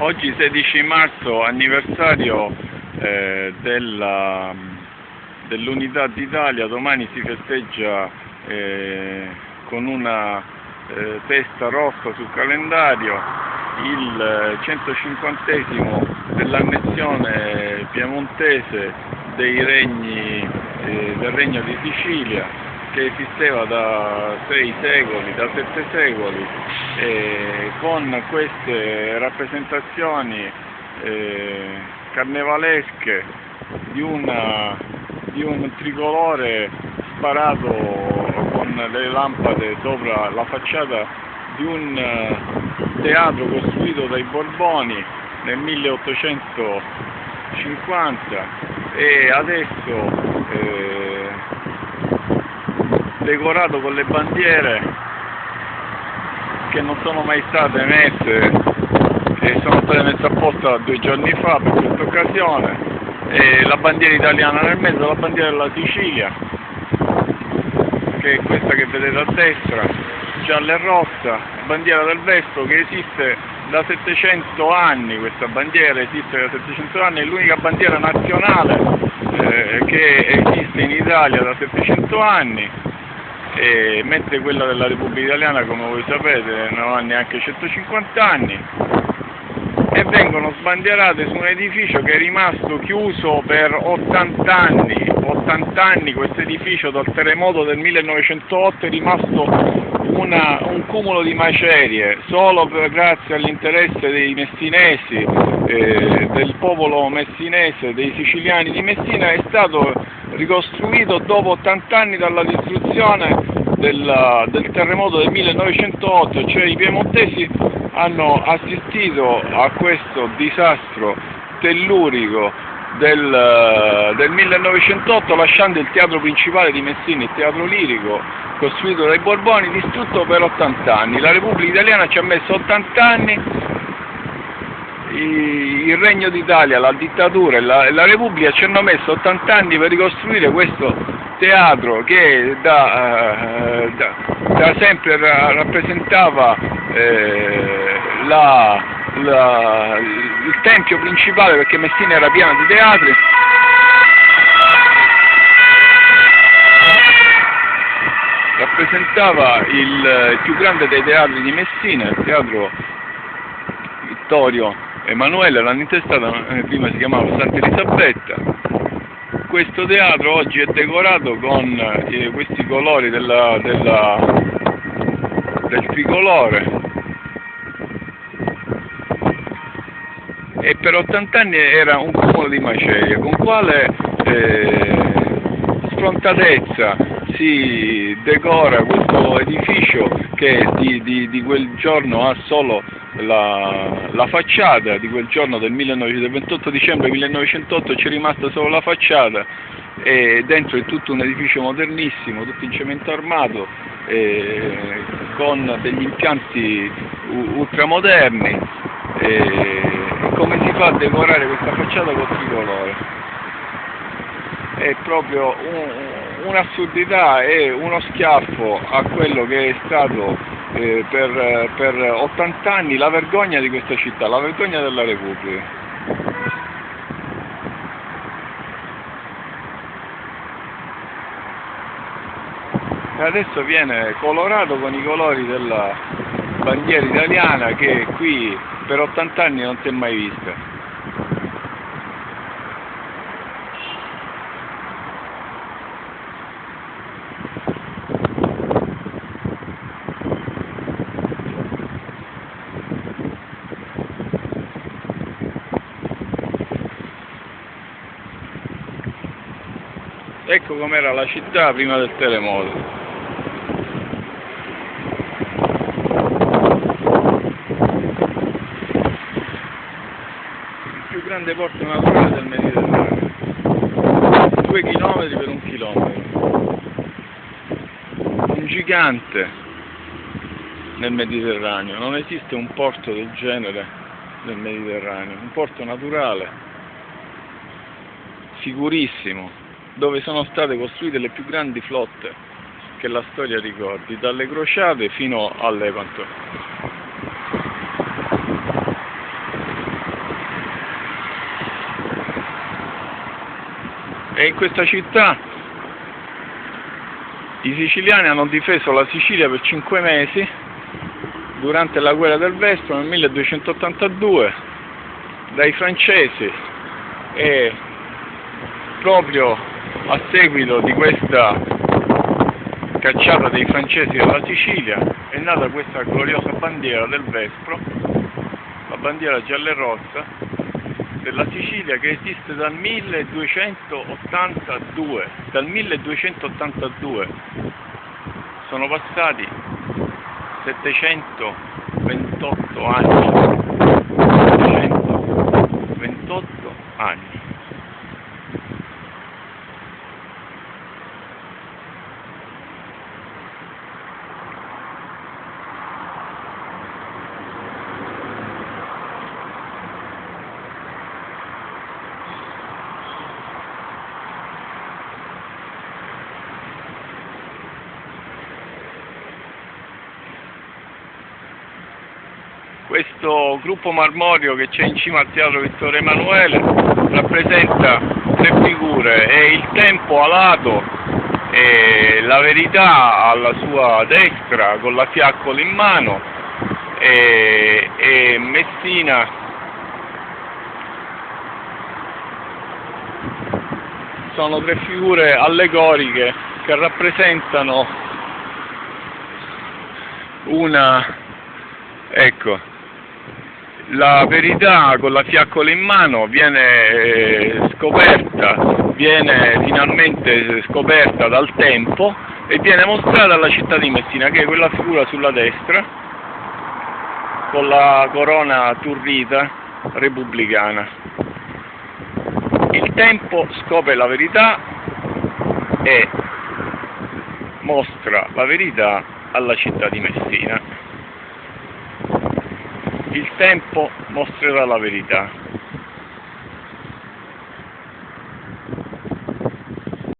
Oggi 16 marzo, anniversario dell'Unità d'Italia. Domani si festeggia con una testa rossa sul calendario il 150esimo dell'annessione piemontese del Regno di Sicilia, che esisteva da 6 secoli, da 7 secoli, con queste rappresentazioni carnevalesche di un tricolore sparato con le lampade sopra la facciata di un teatro costruito dai Borboni nel 1850 e adesso decorato con le bandiere che non sono mai state messe, e sono state messe apposta 2 giorni fa per questa occasione, e la bandiera italiana nel mezzo, la bandiera della Sicilia, che è questa che vedete a destra, gialla e rossa, bandiera del Vesto, che esiste da 700 anni. Questa bandiera esiste da 700 anni, è l'unica bandiera nazionale che esiste in Italia da 700 anni, mentre quella della Repubblica Italiana, come voi sapete, non ha neanche 150 anni, e vengono sbandierate su un edificio che è rimasto chiuso per 80 anni. 80 anni questo edificio, dal terremoto del 1908, è rimasto un cumulo di macerie. Solo grazie all'interesse dei messinesi, del popolo messinese, dei siciliani di Messina, è stato ricostruito dopo 80 anni dalla distruzione del terremoto del 1908, cioè i piemontesi hanno assistito a questo disastro tellurico del 1908, lasciando il teatro principale di Messina, il teatro lirico, costruito dai Borboni, distrutto per 80 anni. La Repubblica Italiana ci ha messo 80 anni, il Regno d'Italia, la dittatura e la Repubblica ci hanno messo 80 anni per ricostruire questo teatro che da sempre rappresentava il tempio principale, perché Messina era piena di teatri. Rappresentava il più grande dei teatri di Messina, il teatro Vittorio Emanuele, l'hanno intestato, prima si chiamava Santa Elisabetta. Questo teatro oggi è decorato con questi colori del tricolore, e per 80 anni era un cumulo di macerie. Con quale sfrontatezza si decora questo edificio che di quel giorno ha solo la facciata, di quel giorno del 28 dicembre 1908 c'è rimasta solo la facciata, e dentro è tutto un edificio modernissimo, tutto in cemento armato, con degli impianti ultramoderni. Come si fa a decorare questa facciata col tricolore? È proprio un'assurdità, è uno schiaffo a quello che è stato per 80 anni la vergogna di questa città, la vergogna della Repubblica. E adesso viene colorato con i colori della bandiera italiana, che qui per 80 anni non si è mai vista. Ecco com'era la città prima del terremoto. Il più grande porto naturale del Mediterraneo, 2 chilometri per 1 chilometro, un gigante nel Mediterraneo. Non esiste un porto del genere nel Mediterraneo, un porto naturale, sicurissimo, dove sono state costruite le più grandi flotte che la storia ricordi, dalle crociate fino all'Lepanto. E in questa città i siciliani hanno difeso la Sicilia per 5 mesi durante la guerra del Vestro nel 1282 dai francesi, e proprio a seguito di questa cacciata dei francesi dalla Sicilia è nata questa gloriosa bandiera del Vespro, la bandiera gialla e rossa della Sicilia, che esiste dal 1282. Dal 1282 sono passati 728 anni. 728 anni. Questo gruppo marmorio che c'è in cima al Teatro Vittorio Emanuele rappresenta 3 figure: è il tempo alato e la verità alla sua destra con la fiaccola in mano, e Messina sono 3 figure allegoriche che rappresentano la verità con la fiaccola in mano viene finalmente scoperta dal tempo e viene mostrata alla città di Messina, che è quella figura sulla destra con la corona turrita repubblicana. Il tempo scopre la verità e mostra la verità alla città di Messina. Il tempo mostrerà la verità.